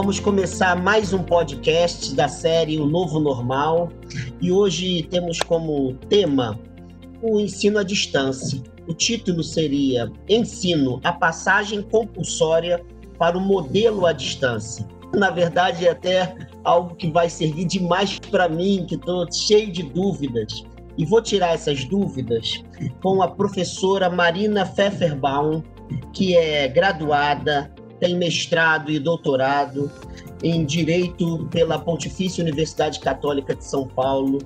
Vamos começar mais um podcast da série O Novo Normal e hoje temos como tema o ensino à distância. O título seria Ensino, a passagem compulsória para o modelo à distância. Na verdade, é até algo que vai servir demais para mim, que estou cheio de dúvidas. E vou tirar essas dúvidas com a professora Marina Pfefferbaum, que é graduada, tem mestrado e doutorado em Direito pela Pontifícia Universidade Católica de São Paulo,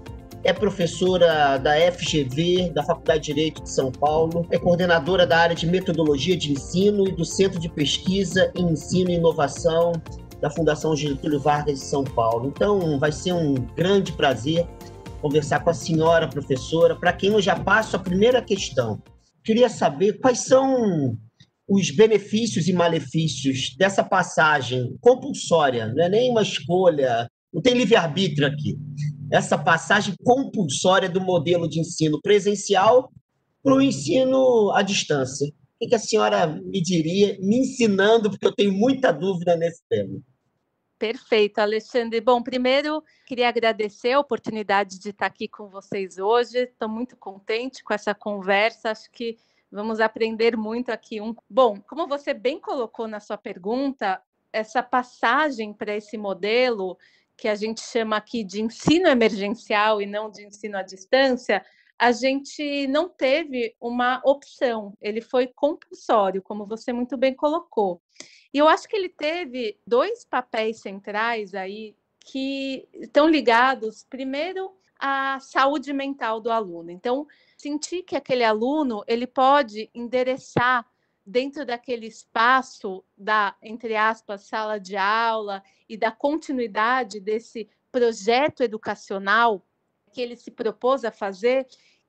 é professora da FGV, da Faculdade de Direito de São Paulo, é coordenadora da área de Metodologia de Ensino e do Centro de Pesquisa em Ensino e Inovação da Fundação Getúlio Vargas de São Paulo. Então, vai ser um grande prazer conversar com a senhora professora, para quem eu já passo a primeira questão. Queria saber quais são os benefícios e malefícios dessa passagem compulsória, não é nem uma escolha, não tem livre-arbítrio aqui, essa passagem compulsória do modelo de ensino presencial para o ensino à distância. O que a senhora me diria, me ensinando, porque eu tenho muita dúvida nesse tema? Perfeito, Alexandre. Bom, primeiro, queria agradecer a oportunidade de estar aqui com vocês hoje. Estou muito contente com essa conversa. Acho que vamos aprender muito aqui. Bom, como você bem colocou na sua pergunta, essa passagem para esse modelo, que a gente chama aqui de ensino emergencial e não de ensino à distância, a gente não teve uma opção. Ele foi compulsório, como você muito bem colocou. E eu acho que ele teve dois papéis centrais aí que estão ligados, primeiro, à saúde mental do aluno. Então, sentir que aquele aluno ele pode endereçar dentro daquele espaço da, entre aspas, sala de aula e da continuidade desse projeto educacional que ele se propôs a fazer,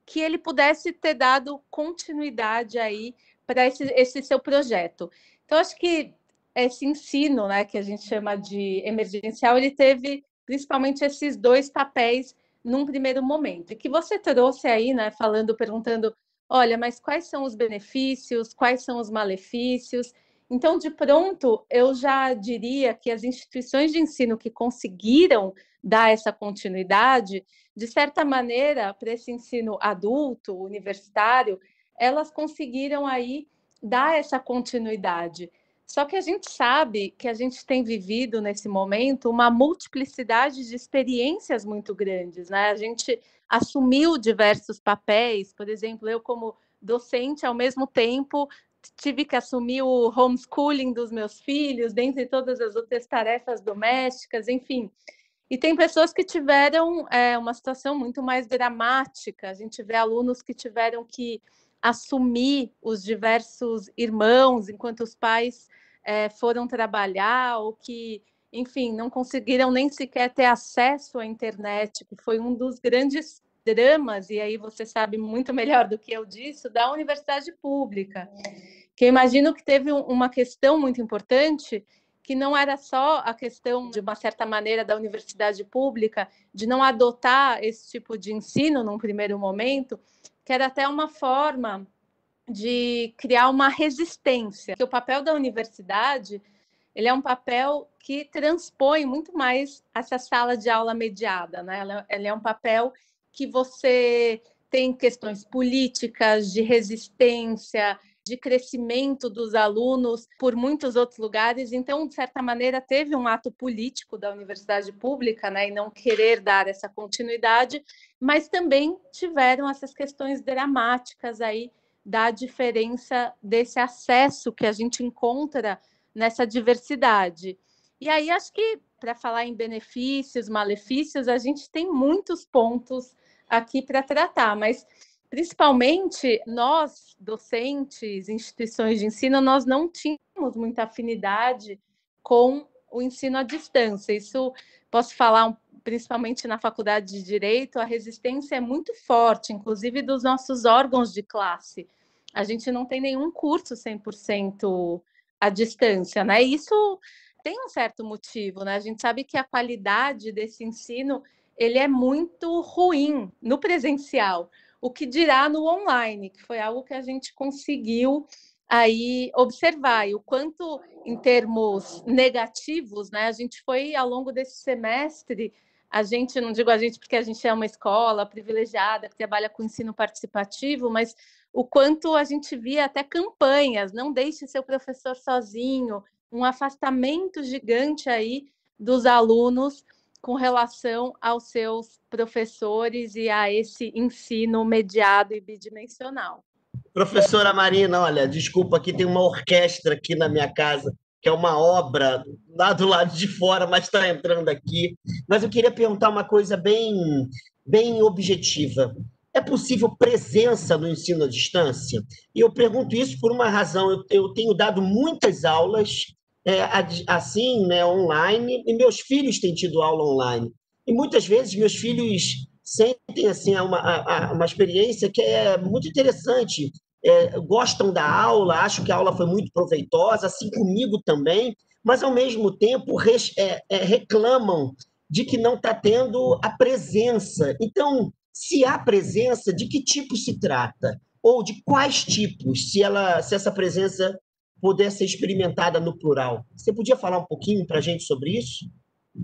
que ele pudesse ter dado continuidade aí para esse seu projeto. Então, acho que esse ensino, né, que a gente chama de emergencial, ele teve principalmente esses dois papéis num primeiro momento. E que você trouxe aí, né, perguntando, olha, mas quais são os benefícios, quais são os malefícios? Então, de pronto, eu já diria que as instituições de ensino que conseguiram dar essa continuidade, de certa maneira, para esse ensino adulto, universitário, elas conseguiram aí dar essa continuidade. Só que a gente sabe que a gente tem vivido nesse momento uma multiplicidade de experiências muito grandes, né? A gente assumiu diversos papéis, por exemplo, eu como docente, ao mesmo tempo, tive que assumir o homeschooling dos meus filhos, dentre todas as outras tarefas domésticas, enfim. E tem pessoas que tiveram uma situação muito mais dramática, a gente vê alunos que tiveram que assumir os diversos irmãos, enquanto os pais foram trabalhar, ou que, enfim, não conseguiram nem sequer ter acesso à internet, que foi um dos grandes dramas, e aí você sabe muito melhor do que eu disso, da universidade pública. Que eu imagino que teve uma questão muito importante, que não era só a questão, de uma certa maneira, da universidade pública, de não adotar esse tipo de ensino num primeiro momento, que era até uma forma de criar uma resistência. Que o papel da universidade, ele é um papel que transpõe muito mais essa sala de aula mediada, né? Ele é um papel que você tem questões políticas, de resistência, de crescimento dos alunos por muitos outros lugares. Então, de certa maneira, teve um ato político da universidade pública, né, e não querer dar essa continuidade, mas também tiveram essas questões dramáticas aí da diferença desse acesso que a gente encontra nessa diversidade. E aí, acho que, para falar em benefícios, malefícios, a gente tem muitos pontos aqui para tratar, mas principalmente nós, docentes, instituições de ensino, nós não tínhamos muita afinidade com o ensino à distância. Isso posso falar principalmente na faculdade de Direito, a resistência é muito forte, inclusive dos nossos órgãos de classe. A gente não tem nenhum curso 100% à distância, né? Isso tem um certo motivo, né? A gente sabe que a qualidade desse ensino ele é muito ruim no presencial. O que dirá no online, que foi algo que a gente conseguiu aí observar e o quanto, em termos negativos, né, a gente foi, ao longo desse semestre, a gente, não digo a gente porque a gente é uma escola privilegiada que trabalha com ensino participativo, mas o quanto a gente via até campanhas, não deixe seu professor sozinho, um afastamento gigante aí dos alunos com relação aos seus professores e a esse ensino mediado e bidimensional. Professora Marina, olha, desculpa, aqui tem uma orquestra aqui na minha casa, que é uma obra lá do lado de fora, mas está entrando aqui. Mas eu queria perguntar uma coisa bem objetiva. É possível presença no ensino à distância? E eu pergunto isso por uma razão. Eu tenho dado muitas aulas assim, né, online, e meus filhos têm tido aula online. E muitas vezes meus filhos sentem assim uma experiência que é muito interessante. Gostam da aula, acham que a aula foi muito proveitosa, assim comigo também, mas ao mesmo tempo reclamam de que não está tendo a presença. Então, se há presença, de que tipo se trata? Ou de quais tipos, se essa presença puder ser experimentada no plural? Você podia falar um pouquinho para a gente sobre isso?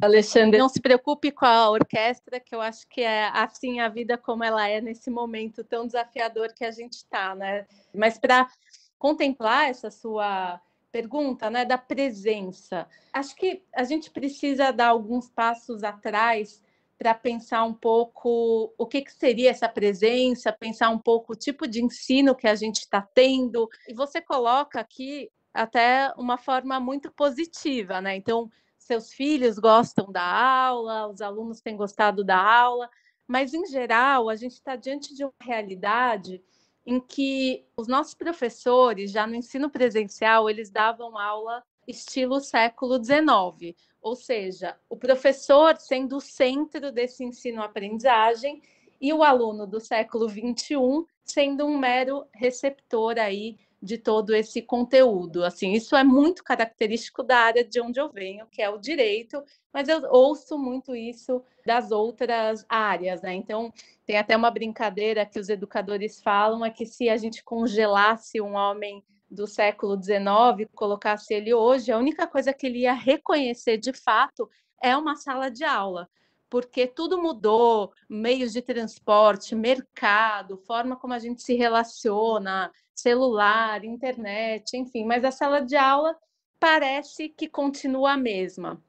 Alexandre, não se preocupe com a orquestra, que eu acho que é assim a vida como ela é nesse momento tão desafiador que a gente está, né? Mas para contemplar essa sua pergunta, né, da presença, acho que a gente precisa dar alguns passos atrás para pensar um pouco o que seria essa presença, pensar um pouco o tipo de ensino que a gente está tendo. E você coloca aqui até uma forma muito positiva, né? Então, seus filhos gostam da aula, os alunos têm gostado da aula, mas, em geral, a gente está diante de uma realidade em que os nossos professores, já no ensino presencial, eles davam aula estilo século XIX, ou seja, o professor sendo o centro desse ensino-aprendizagem e o aluno do século XXI sendo um mero receptor aí de todo esse conteúdo. Assim, isso é muito característico da área de onde eu venho, que é o direito, mas eu ouço muito isso das outras áreas, né? Então, tem até uma brincadeira que os educadores falam, é que se a gente congelasse um homem do século XIX, colocasse ele hoje, a única coisa que ele ia reconhecer de fato é uma sala de aula, porque tudo mudou, meios de transporte, mercado, forma como a gente se relaciona, celular, internet, enfim, mas a sala de aula parece que continua a mesma.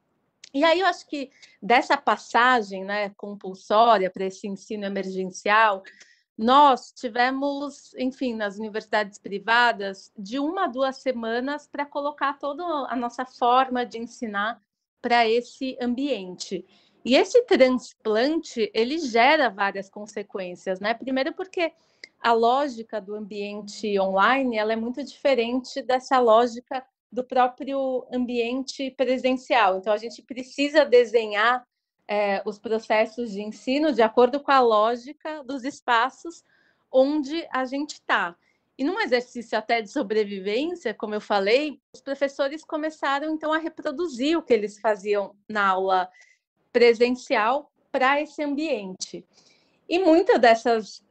E aí eu acho que dessa passagem, né, compulsória para esse ensino emergencial, nós tivemos, enfim, nas universidades privadas, de 1 a 2 semanas para colocar toda a nossa forma de ensinar para esse ambiente. E esse transplante, ele gera várias consequências, né? Primeiro porque a lógica do ambiente online, ela é muito diferente dessa lógica do próprio ambiente presencial. Então, a gente precisa desenhar os processos de ensino de acordo com a lógica dos espaços onde a gente está. E num exercício até de sobrevivência, como eu falei, os professores começaram então a reproduzir o que eles faziam na aula presencial para esse ambiente. E muitas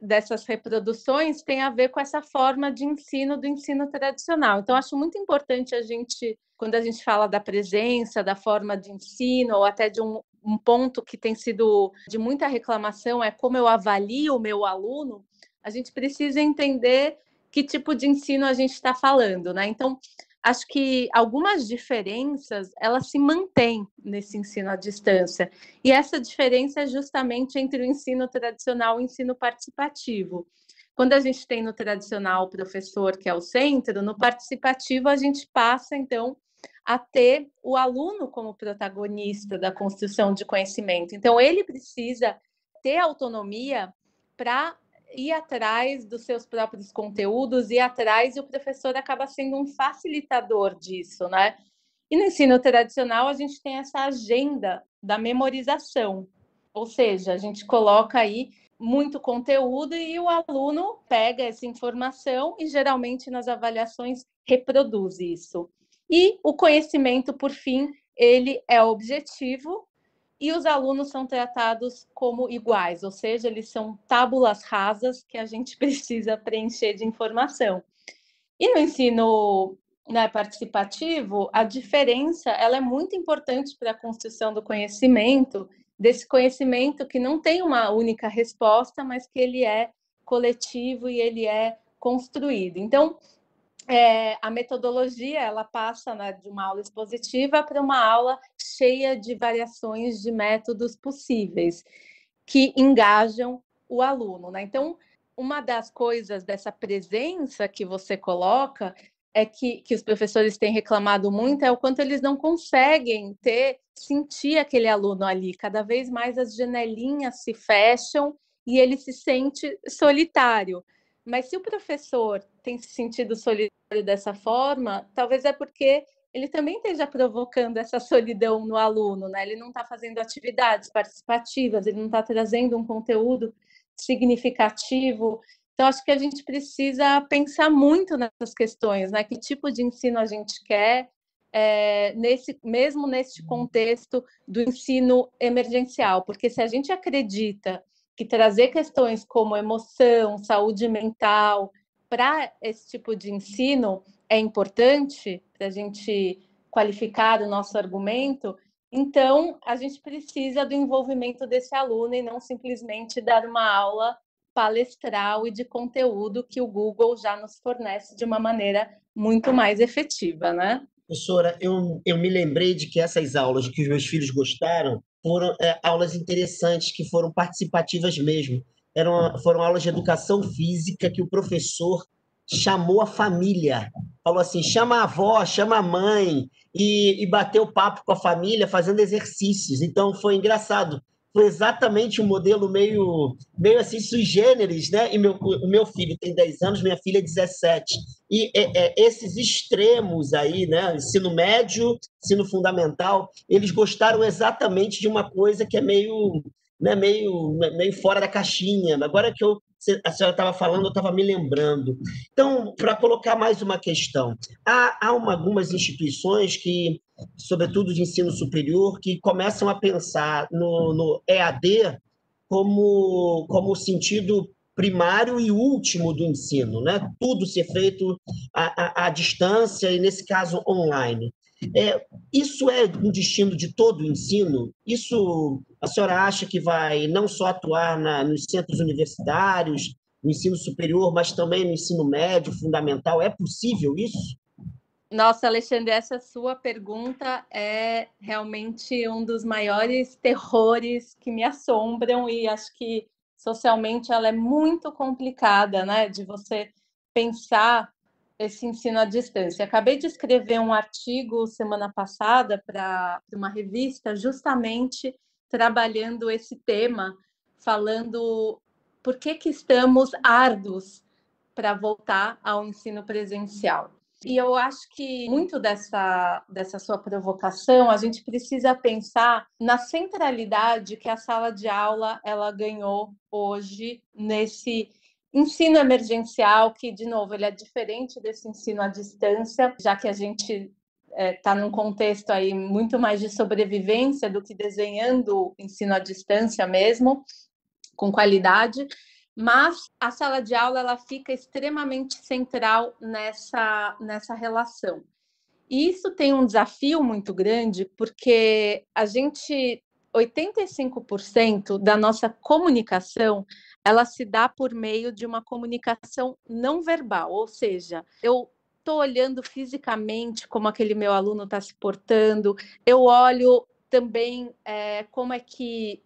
dessas reproduções têm a ver com essa forma de ensino do ensino tradicional. Então, acho muito importante a gente, quando a gente fala da presença, da forma de ensino, ou até de um ponto que tem sido de muita reclamação, é como eu avalio o meu aluno, a gente precisa entender que tipo de ensino a gente está falando, né? Então, acho que algumas diferenças, elas se mantêm nesse ensino à distância. E essa diferença é justamente entre o ensino tradicional e o ensino participativo. Quando a gente tem no tradicional o professor, que é o centro, no participativo a gente passa, então, a ter o aluno como protagonista da construção de conhecimento. Então, ele precisa ter autonomia para ir atrás dos seus próprios conteúdos, ir atrás, e o professor acaba sendo um facilitador disso, né? E no ensino tradicional, a gente tem essa agenda da memorização, ou seja, a gente coloca aí muito conteúdo e o aluno pega essa informação e, geralmente, nas avaliações, reproduz isso. E o conhecimento, por fim, ele é objetivo e os alunos são tratados como iguais, ou seja, eles são tábulas rasas que a gente precisa preencher de informação. E no ensino, né, participativo, a diferença ela é muito importante para a construção do conhecimento, desse conhecimento que não tem uma única resposta, mas que ele é coletivo e ele é construído. Então, a metodologia ela passa, né, de uma aula expositiva para uma aula cheia de variações de métodos possíveis que engajam o aluno, né? Então, uma das coisas dessa presença que você coloca é que os professores têm reclamado muito é o quanto eles não conseguem sentir aquele aluno ali. Cada vez mais as janelinhas se fecham e ele se sente solitário. Mas se o professor tem se sentido solitário dessa forma, talvez é porque ele também esteja provocando essa solidão no aluno, né? Ele não está fazendo atividades participativas, ele não está trazendo um conteúdo significativo. Então, acho que a gente precisa pensar muito nessas questões, né? Que tipo de ensino a gente quer, mesmo nesse contexto do ensino emergencial, porque se a gente acredita que trazer questões como emoção, saúde mental para esse tipo de ensino é importante para a gente qualificar o nosso argumento, então a gente precisa do envolvimento desse aluno e não simplesmente dar uma aula palestral e de conteúdo que o Google já nos fornece de uma maneira muito mais efetiva, né? Professora, eu me lembrei de que essas aulas que os meus filhos gostaram foram aulas interessantes, que foram participativas mesmo. Foram aulas de educação física que o professor chamou a família. Falou assim: chama a avó, chama a mãe, e bateu papo com a família fazendo exercícios. Então foi engraçado. Foi exatamente um modelo meio assim, sui generis, né? E o meu filho tem 10 anos, minha filha 17. E esses extremos aí, né, ensino médio, ensino fundamental, eles gostaram exatamente de uma coisa que é meio fora da caixinha. Agora que a senhora estava falando, eu estava me lembrando. Então, para colocar mais uma questão, há algumas instituições que, sobretudo de ensino superior, que começam a pensar no EAD como sentido primário e último do ensino, né? Tudo ser feito à distância e, nesse caso, online. Isso é um destino de todo o ensino? Isso a senhora acha que vai não só atuar nos centros universitários, no ensino superior, mas também no ensino médio, fundamental? É possível isso? Nossa, Alexandre, essa sua pergunta é realmente um dos maiores terrores que me assombram e acho que socialmente ela é muito complicada, né, de você pensar esse ensino à distância. Acabei de escrever um artigo semana passada para uma revista justamente trabalhando esse tema, falando por que estamos árduos para voltar ao ensino presencial. E eu acho que muito dessa sua provocação, a gente precisa pensar na centralidade que a sala de aula ela ganhou hoje nesse ensino emergencial, que, de novo, ele é diferente desse ensino à distância, já que a gente está num contexto aí muito mais de sobrevivência do que desenhando o ensino à distância mesmo, com qualidade, mas a sala de aula ela fica extremamente central nessa relação. E isso tem um desafio muito grande, porque 85% da nossa comunicação ela se dá por meio de uma comunicação não verbal, ou seja, eu estou olhando fisicamente como aquele meu aluno está se portando, eu olho também como é que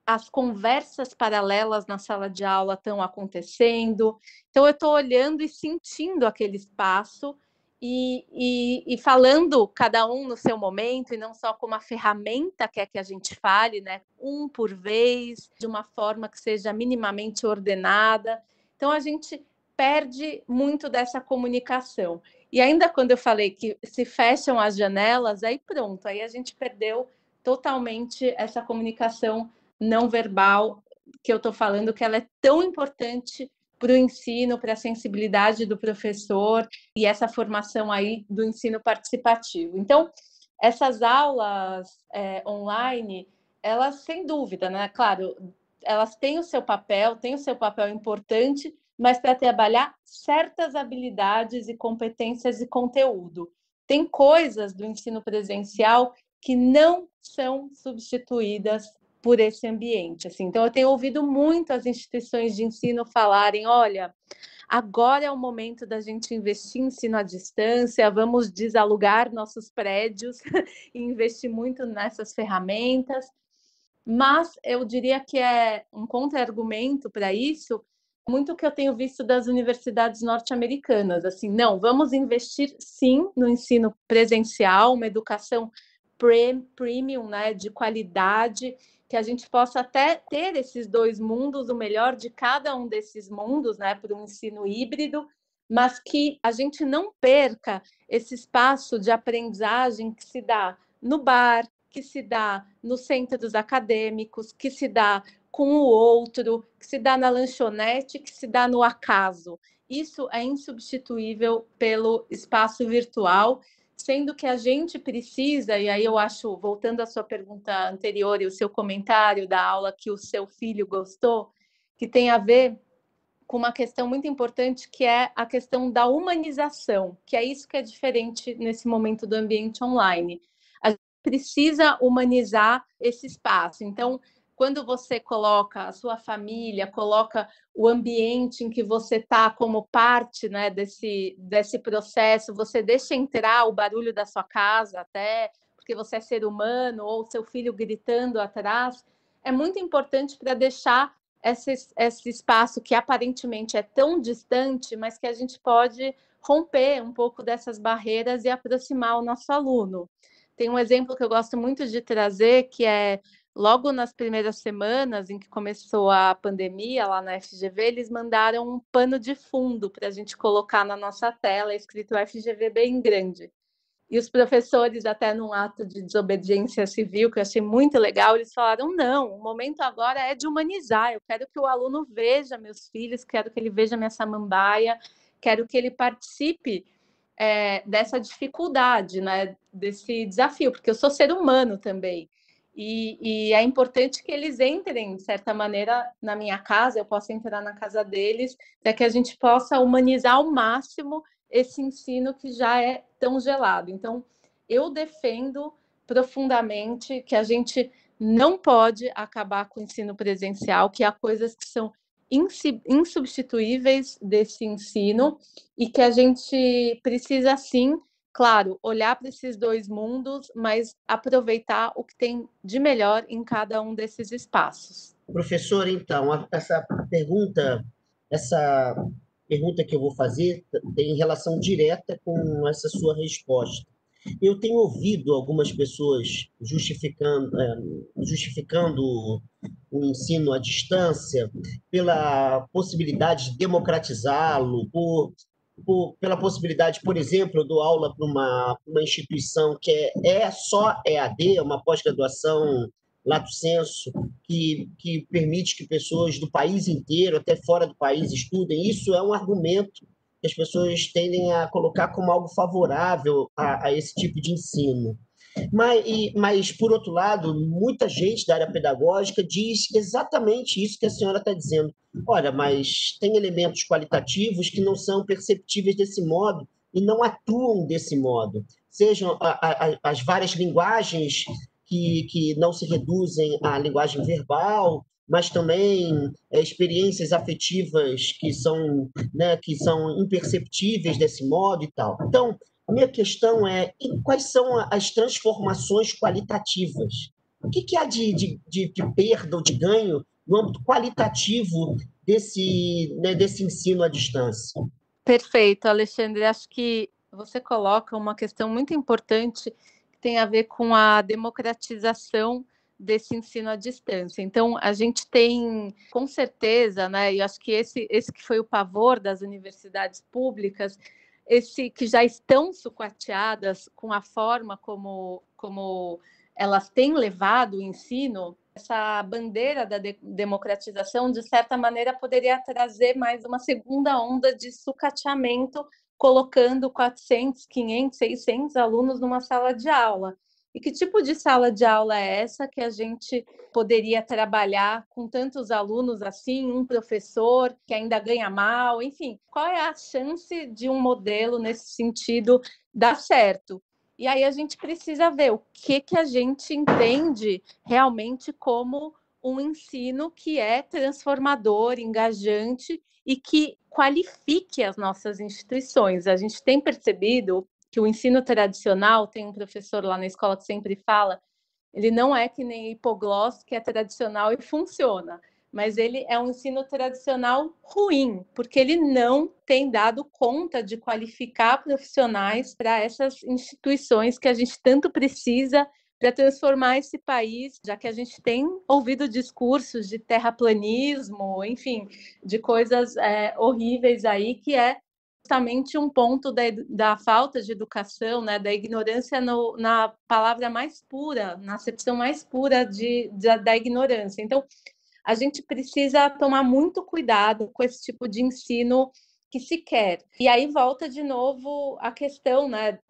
as conversas paralelas na sala de aula estão acontecendo. Então, eu estou olhando e sentindo aquele espaço e falando cada um no seu momento, e não só como a ferramenta quer que a gente fale, né? Um por vez, de uma forma que seja minimamente ordenada. Então, a gente perde muito dessa comunicação. E ainda quando eu falei que se fecham as janelas, aí pronto, aí a gente perdeu totalmente essa comunicação não verbal que eu estou falando, que ela é tão importante para o ensino, para a sensibilidade do professor e essa formação aí do ensino participativo. Então, essas aulas online, elas, sem dúvida, né? Claro, elas têm o seu papel importante, mas para trabalhar certas habilidades e competências de conteúdo. Tem coisas do ensino presencial que não são substituídas por esse ambiente. Assim. Então, eu tenho ouvido muito as instituições de ensino falarem, olha, agora é o momento da gente investir em ensino à distância, vamos desalugar nossos prédios e investir muito nessas ferramentas. Mas eu diria que é um contra-argumento para isso, muito que eu tenho visto das universidades norte-americanas. Assim, não, vamos investir sim no ensino presencial, uma educação premium, né, de qualidade, que a gente possa até ter esses dois mundos, o melhor de cada um desses mundos, né, para um ensino híbrido, mas que a gente não perca esse espaço de aprendizagem que se dá no bar, que se dá nos centros acadêmicos, que se dá com o outro, que se dá na lanchonete, que se dá no acaso. Isso é insubstituível pelo espaço virtual, sendo que a gente precisa, e aí eu acho, voltando à sua pergunta anterior e o seu comentário da aula que o seu filho gostou, que tem a ver com uma questão muito importante, que é a questão da humanização, que é isso que é diferente nesse momento do ambiente online. A gente precisa humanizar esse espaço. Então, quando você coloca a sua família, coloca o ambiente em que você está como parte, né, desse processo, você deixa entrar o barulho da sua casa, até porque você é ser humano, ou seu filho gritando atrás, é muito importante para deixar esse espaço que aparentemente é tão distante, mas que a gente pode romper um pouco dessas barreiras e aproximar o nosso aluno. Tem um exemplo que eu gosto muito de trazer, que é logo nas primeiras semanas em que começou a pandemia lá na FGV, eles mandaram um pano de fundo para a gente colocar na nossa tela, escrito FGV bem grande. E os professores, até num ato de desobediência civil, que eu achei muito legal, eles falaram, não, o momento agora é de humanizar, eu quero que o aluno veja meus filhos, quero que ele veja minha samambaia, quero que ele participe dessa dificuldade, né, desse desafio, porque eu sou ser humano também. E é importante que eles entrem, de certa maneira, na minha casa, eu possa entrar na casa deles, para que a gente possa humanizar ao máximo esse ensino que já é tão gelado. Então, eu defendo profundamente que a gente não pode acabar com o ensino presencial, que há coisas que são insubstituíveis desse ensino e que a gente precisa, sim, claro, olhar para esses dois mundos, mas aproveitar o que tem de melhor em cada um desses espaços. Professor, então, essa pergunta que eu vou fazer tem relação direta com essa sua resposta. Eu tenho ouvido algumas pessoas justificando o ensino à distância pela possibilidade de democratizá-lo, pela possibilidade, por exemplo, eu dou aula para uma instituição que é só EAD, uma pós-graduação lato sensu, que permite que pessoas do país inteiro, até fora do país, estudem. Isso é um argumento que as pessoas tendem a colocar como algo favorável a esse tipo de ensino. Mas, por outro lado, muita gente da área pedagógica diz exatamente isso que a senhora está dizendo. Olha, mas tem elementos qualitativos que não são perceptíveis desse modo e não atuam desse modo. Sejam as várias linguagens que não se reduzem à linguagem verbal, mas também experiências afetivas que são imperceptíveis desse modo e tal. Então, a minha questão é, quais são as transformações qualitativas? O que há de perda ou de ganho no âmbito qualitativo desse ensino à distância? Perfeito, Alexandre. Acho que você coloca uma questão muito importante que tem a ver com a democratização desse ensino à distância. Então, a gente tem, com certeza, né, e acho que esse que foi o pavor das universidades públicas, esse que já estão sucateadas com a forma como elas têm levado o ensino, essa bandeira da democratização, de certa maneira, poderia trazer mais uma segunda onda de sucateamento, colocando 400, 500, 600 alunos numa sala de aula. E que tipo de sala de aula é essa que a gente poderia trabalhar com tantos alunos assim, um professor que ainda ganha mal, enfim, qual é a chance de um modelo nesse sentido dar certo? E aí a gente precisa ver o que a gente entende realmente como um ensino que é transformador, engajante e que qualifique as nossas instituições. A gente tem percebido que o ensino tradicional, tem um professor lá na escola que sempre fala, ele não é que nem hipoglós, que é tradicional e funciona, mas ele é um ensino tradicional ruim, porque ele não tem dado conta de qualificar profissionais para essas instituições que a gente tanto precisa para transformar esse país, já que a gente tem ouvido discursos de terraplanismo, enfim, de coisas horríveis aí, que é justamente um ponto da falta de educação, né, da ignorância na palavra mais pura, na acepção mais pura da ignorância. Então, a gente precisa tomar muito cuidado com esse tipo de ensino que se quer. E aí volta de novo a questão, né,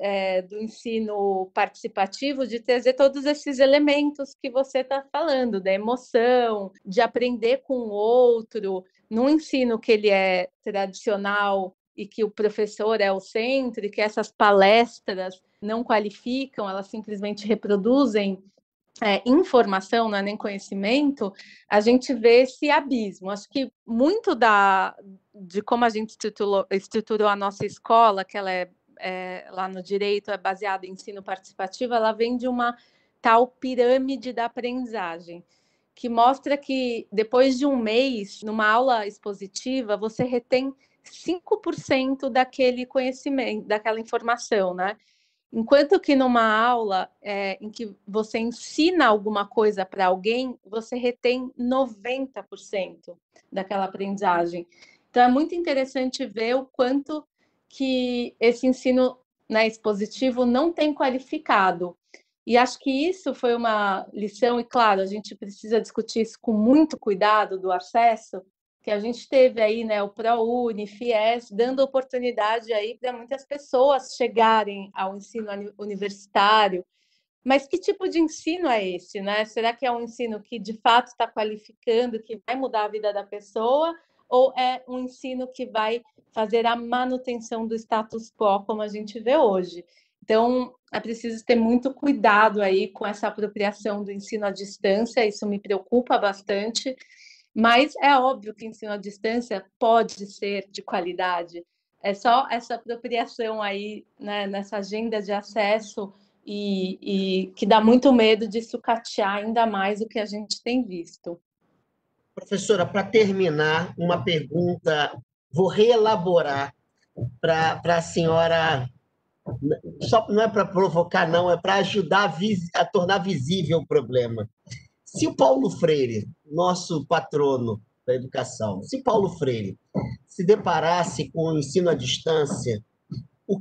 do ensino participativo, de trazer todos esses elementos que você está falando, da emoção, de aprender com o outro, num ensino que ele é tradicional e que o professor é o centro, e que essas palestras não qualificam, elas simplesmente reproduzem informação, não é nem conhecimento, a gente vê esse abismo. Acho que muito de como a gente estruturou a nossa escola, que ela lá no direito é baseada em ensino participativo, ela vem de uma tal pirâmide da aprendizagem, que mostra que depois de um mês, numa aula expositiva, você retém 5% daquele conhecimento, daquela informação, né? Enquanto que numa aula em que você ensina alguma coisa para alguém, você retém 90% daquela aprendizagem. Então, é muito interessante ver o quanto que esse ensino, né, expositivo não tem qualificado. E acho que isso foi uma lição, e claro, a gente precisa discutir isso com muito cuidado do acesso, que a gente teve aí, né, o ProUni, FIES, dando oportunidade aí para muitas pessoas chegarem ao ensino universitário. Mas que tipo de ensino é esse, né? Será que é um ensino que de fato está qualificando, que vai mudar a vida da pessoa, ou é um ensino que vai fazer a manutenção do status quo, como a gente vê hoje? Então, é preciso ter muito cuidado aí com essa apropriação do ensino à distância, isso me preocupa bastante, mas é óbvio que ensino à distância pode ser de qualidade. É só essa apropriação aí, né, nessa agenda de acesso e que dá muito medo de sucatear ainda mais o que a gente tem visto. Professora, para terminar, uma pergunta, vou reelaborar para a senhora, só não é para provocar, não, é para ajudar a tornar visível o problema. Se o Paulo Freire, nosso patrono da educação, se Paulo Freire se deparasse com o ensino à distância, o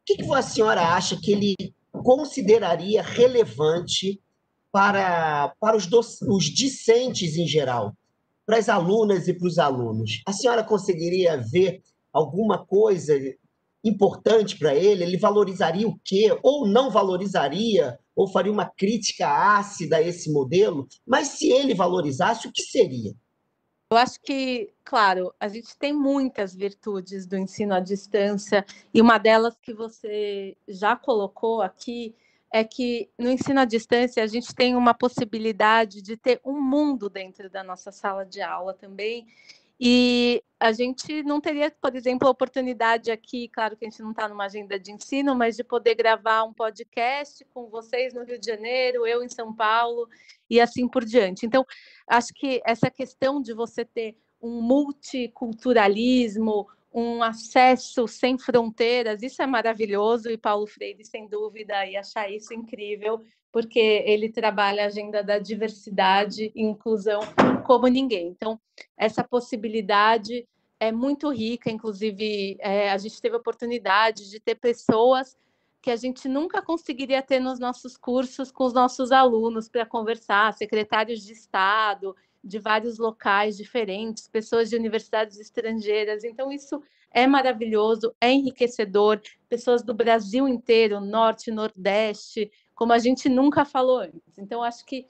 que a senhora acha que ele consideraria relevante para os discentes em geral, para as alunas e para os alunos? A senhora conseguiria ver alguma coisa importante para ele? Ele valorizaria o quê? Ou não valorizaria? Ou faria uma crítica ácida a esse modelo? Mas se ele valorizasse, o que seria? Eu acho que, claro, a gente tem muitas virtudes do ensino à distância, e uma delas que você já colocou aqui é que no ensino à distância a gente tem uma possibilidade de ter um mundo dentro da nossa sala de aula também, e a gente não teria, por exemplo, a oportunidade aqui, claro que a gente não está numa agenda de ensino, mas de poder gravar um podcast com vocês no Rio de Janeiro, eu em São Paulo, e assim por diante. Então, acho que essa questão de você ter um multiculturalismo, um acesso sem fronteiras, isso é maravilhoso, e Paulo Freire, sem dúvida, ia achar isso incrível, porque ele trabalha a agenda da diversidade e inclusão como ninguém. Então, essa possibilidade é muito rica, inclusive a gente teve a oportunidade de ter pessoas que a gente nunca conseguiria ter nos nossos cursos com os nossos alunos para conversar, secretários de Estado, de vários locais diferentes, pessoas de universidades estrangeiras. Então, isso é maravilhoso, é enriquecedor. Pessoas do Brasil inteiro, Norte, Nordeste, como a gente nunca falou antes. Então, acho que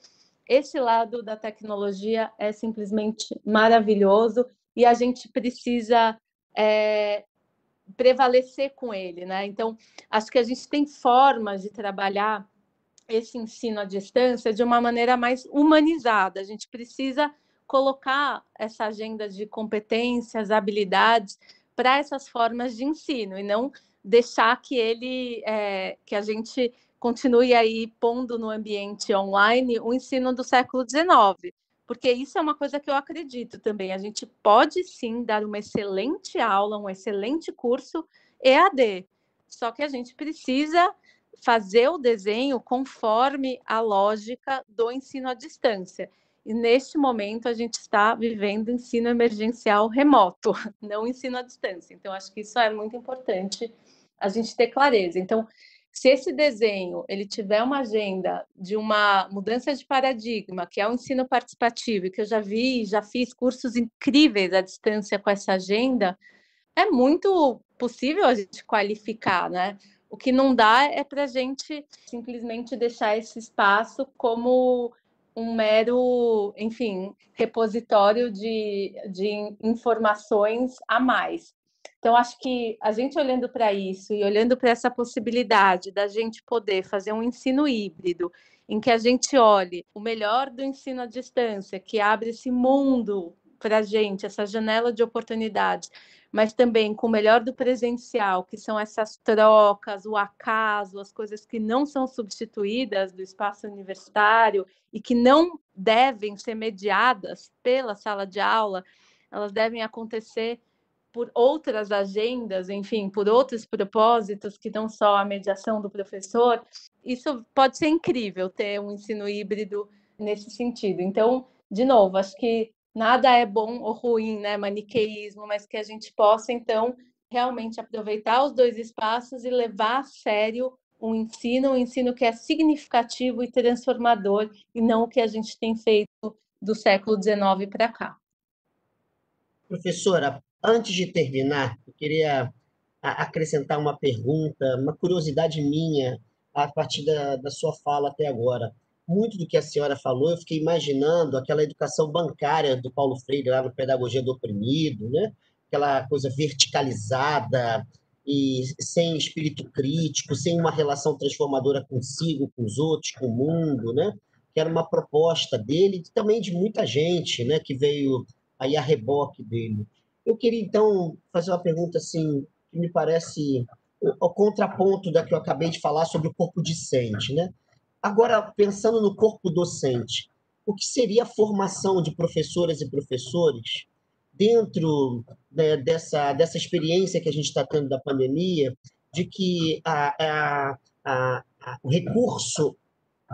esse lado da tecnologia é simplesmente maravilhoso e a gente precisa prevalecer com ele, né? Então, acho que a gente tem formas de trabalhar esse ensino à distância de uma maneira mais humanizada. A gente precisa colocar essa agenda de competências, habilidades para essas formas de ensino e não deixar que a gente continue aí pondo no ambiente online o ensino do século XIX, porque isso é uma coisa que eu acredito também. A gente pode sim dar uma excelente aula, um excelente curso EAD, só que a gente precisa fazer o desenho conforme a lógica do ensino à distância. E neste momento a gente está vivendo ensino emergencial remoto, não ensino à distância. Então, acho que isso é muito importante a gente ter clareza. Então, se esse desenho ele tiver uma agenda de uma mudança de paradigma, que é o ensino participativo, que eu já fiz cursos incríveis à distância com essa agenda, é muito possível a gente qualificar, né? O que não dá é para a gente simplesmente deixar esse espaço como um mero, enfim, repositório de informações a mais. Então, acho que a gente olhando para isso e olhando para essa possibilidade da gente poder fazer um ensino híbrido, em que a gente olhe o melhor do ensino à distância, que abre esse mundo para a gente, essa janela de oportunidades, mas também com o melhor do presencial, que são essas trocas, o acaso, as coisas que não são substituídas do espaço universitário e que não devem ser mediadas pela sala de aula, elas devem acontecer por outras agendas, enfim, por outros propósitos que não só a mediação do professor. Isso pode ser incrível, ter um ensino híbrido nesse sentido. Então, de novo, acho que nada é bom ou ruim, né, maniqueísmo, mas que a gente possa, então, realmente aproveitar os dois espaços e levar a sério um ensino que é significativo e transformador, e não o que a gente tem feito do século XIX para cá. Professora, antes de terminar, eu queria acrescentar uma pergunta, uma curiosidade minha, a partir da sua fala até agora. Muito do que a senhora falou, eu fiquei imaginando aquela educação bancária do Paulo Freire, lá no Pedagogia do Oprimido, né? Aquela coisa verticalizada e sem espírito crítico, sem uma relação transformadora consigo, com os outros, com o mundo, né? Que era uma proposta dele e também de muita gente, né? Que veio aí a reboque dele. Eu queria, então, fazer uma pergunta assim, que me parece o contraponto da que eu acabei de falar sobre o corpo discente, né? Agora, pensando no corpo docente, o que seria a formação de professoras e professores dentro, né, dessa experiência que a gente está tendo da pandemia, de que o recurso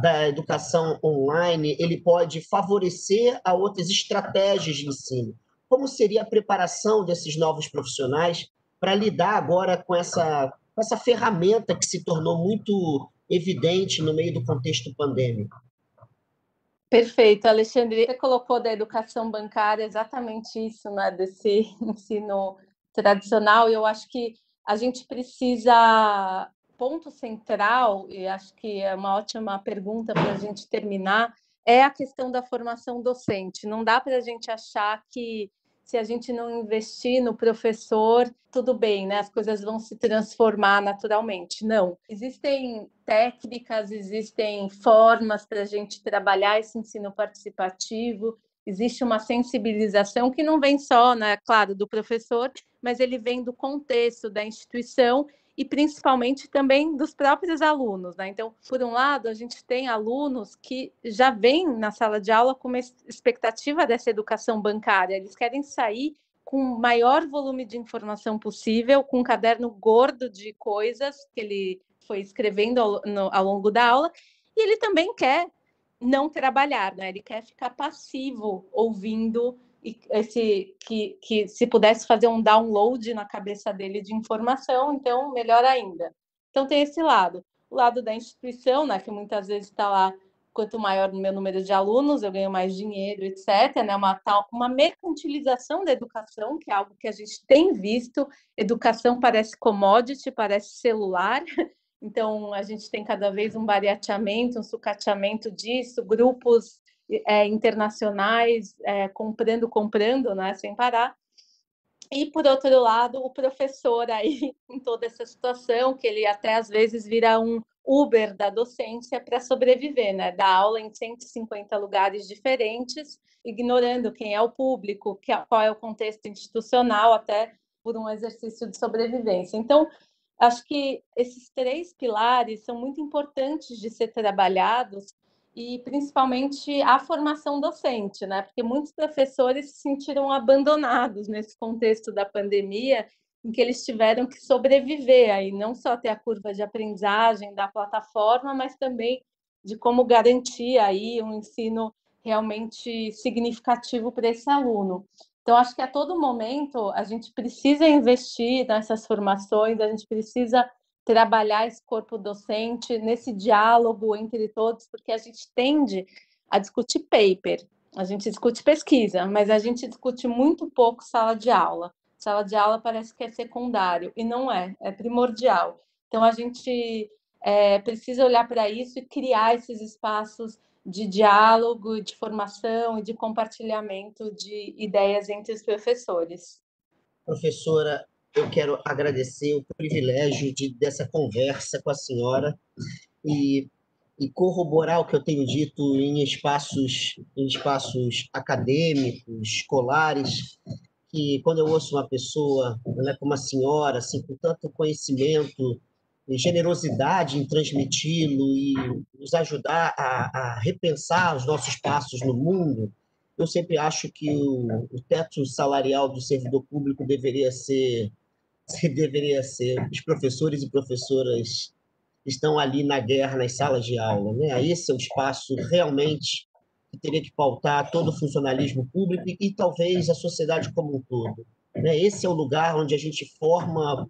da educação online ele pode favorecer a outras estratégias de ensino. Como seria a preparação desses novos profissionais para lidar agora com essa ferramenta que se tornou muito evidente no meio do contexto pandêmico? Perfeito, Alexandre. Você colocou da educação bancária exatamente isso, né, desse ensino tradicional, e eu acho que a gente precisa, ponto central, e acho que é uma ótima pergunta para a gente terminar, é a questão da formação docente. Não dá para a gente achar que se a gente não investir no professor, tudo bem, né? As coisas vão se transformar naturalmente. Não. Existem técnicas, existem formas para a gente trabalhar esse ensino participativo, existe uma sensibilização que não vem só, né, claro, do professor, mas ele vem do contexto da instituição e principalmente também dos próprios alunos, né? Então, por um lado, a gente tem alunos que já vêm na sala de aula com uma expectativa dessa educação bancária, eles querem sair com o maior volume de informação possível, com um caderno gordo de coisas que ele foi escrevendo ao longo da aula, e ele também quer não trabalhar, né? Ele quer ficar passivo, ouvindo, e que se pudesse fazer um download na cabeça dele de informação, então melhor ainda. Então tem esse lado. O lado da instituição, né, que muitas vezes está lá, quanto maior o meu número de alunos, eu ganho mais dinheiro, etc. Né? Uma mercantilização da educação, que é algo que a gente tem visto. Educação parece commodity, parece celular, Então, a gente tem cada vez um barateamento, um sucateamento disso, grupos internacionais comprando, né, sem parar. E, por outro lado, o professor aí em toda essa situação, que ele até às vezes vira um Uber da docência para sobreviver, né? Dá aula em 150 lugares diferentes, ignorando quem é o público, qual é o contexto institucional, até por um exercício de sobrevivência. Então, acho que esses 3 pilares são muito importantes de ser trabalhados, e principalmente a formação docente, né? Porque muitos professores se sentiram abandonados nesse contexto da pandemia, em que eles tiveram que sobreviver aí, não só ter a curva de aprendizagem da plataforma, mas também de como garantir aí um ensino realmente significativo para esse aluno. Então, acho que a todo momento a gente precisa investir nessas formações, a gente precisa trabalhar esse corpo docente, nesse diálogo entre todos, porque a gente tende a discutir paper, a gente discute pesquisa, mas a gente discute muito pouco sala de aula. Sala de aula parece que é secundário, e não é, é primordial. Então, a gente precisa olhar para isso e criar esses espaços de diálogo, de formação e de compartilhamento de ideias entre os professores. Professora, eu quero agradecer o privilégio dessa conversa com a senhora e, e corroborar o que eu tenho dito em espaços acadêmicos, escolares, que quando eu ouço uma pessoa, né, como a senhora, assim, com tanto conhecimento e generosidade em transmiti-lo e nos ajudar a repensar os nossos passos no mundo, eu sempre acho que o teto salarial do servidor público deveria ser os professores e professoras que estão ali na guerra, nas salas de aula, né? Esse é o espaço realmente que teria que pautar todo o funcionalismo público e talvez a sociedade como um todo, né? Esse é o lugar onde a gente forma,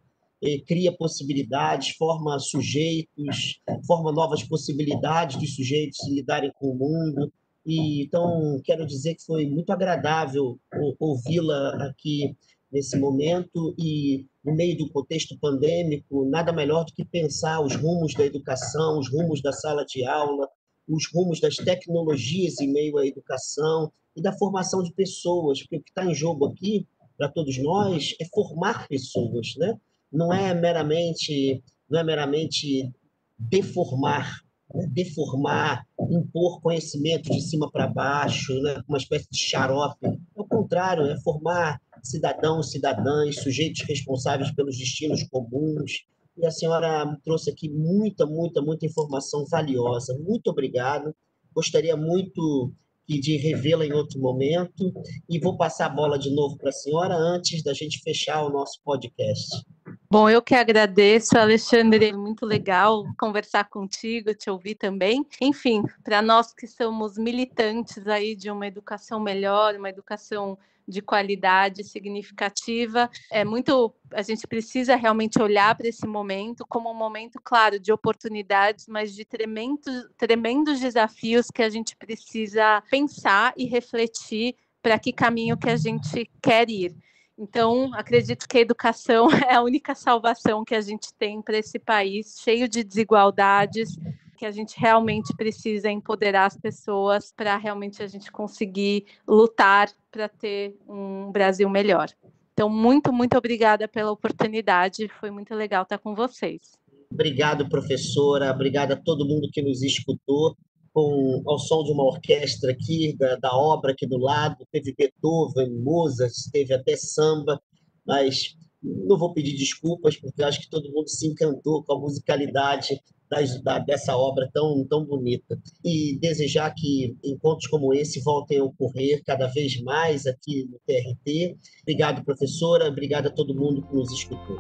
cria possibilidades, forma sujeitos, forma novas possibilidades dos sujeitos se lidarem com o mundo. E, então, quero dizer que foi muito agradável ouvi-la aqui nesse momento e, no meio do contexto pandêmico, nada melhor do que pensar os rumos da educação, os rumos da sala de aula, os rumos das tecnologias em meio à educação e da formação de pessoas, porque o que está em jogo aqui, para todos nós, é formar pessoas, né? Não é meramente deformar, né? Deformar, impor conhecimento de cima para baixo, né? Uma espécie de xarope. Ao contrário, é formar cidadãos, cidadãs, sujeitos responsáveis pelos destinos comuns. E a senhora me trouxe aqui muita informação valiosa. Muito obrigado. Gostaria muito de revê-la em outro momento. E vou passar a bola de novo para a senhora antes da gente fechar o nosso podcast. Bom, eu que agradeço, Alexandre, muito legal conversar contigo, te ouvir também. Enfim, para nós que somos militantes aí de uma educação melhor, uma educação de qualidade significativa, a gente precisa realmente olhar para esse momento como um momento, claro, de oportunidades, mas de tremendos desafios que a gente precisa pensar e refletir para que caminho que a gente quer ir. Então, acredito que a educação é a única salvação que a gente tem para esse país cheio de desigualdades, que a gente realmente precisa empoderar as pessoas para realmente a gente conseguir lutar para ter um Brasil melhor. Então, muito obrigada pela oportunidade, foi muito legal estar com vocês. Obrigado, professora, obrigado a todo mundo que nos escutou. Ao som de uma orquestra aqui, da obra aqui do lado, teve Beethoven, Mozart, teve até samba, mas não vou pedir desculpas, porque acho que todo mundo se encantou com a musicalidade dessa obra tão bonita. E desejar que encontros como esse voltem a ocorrer cada vez mais aqui no TRT. Obrigado, professora, obrigado a todo mundo que nos escutou.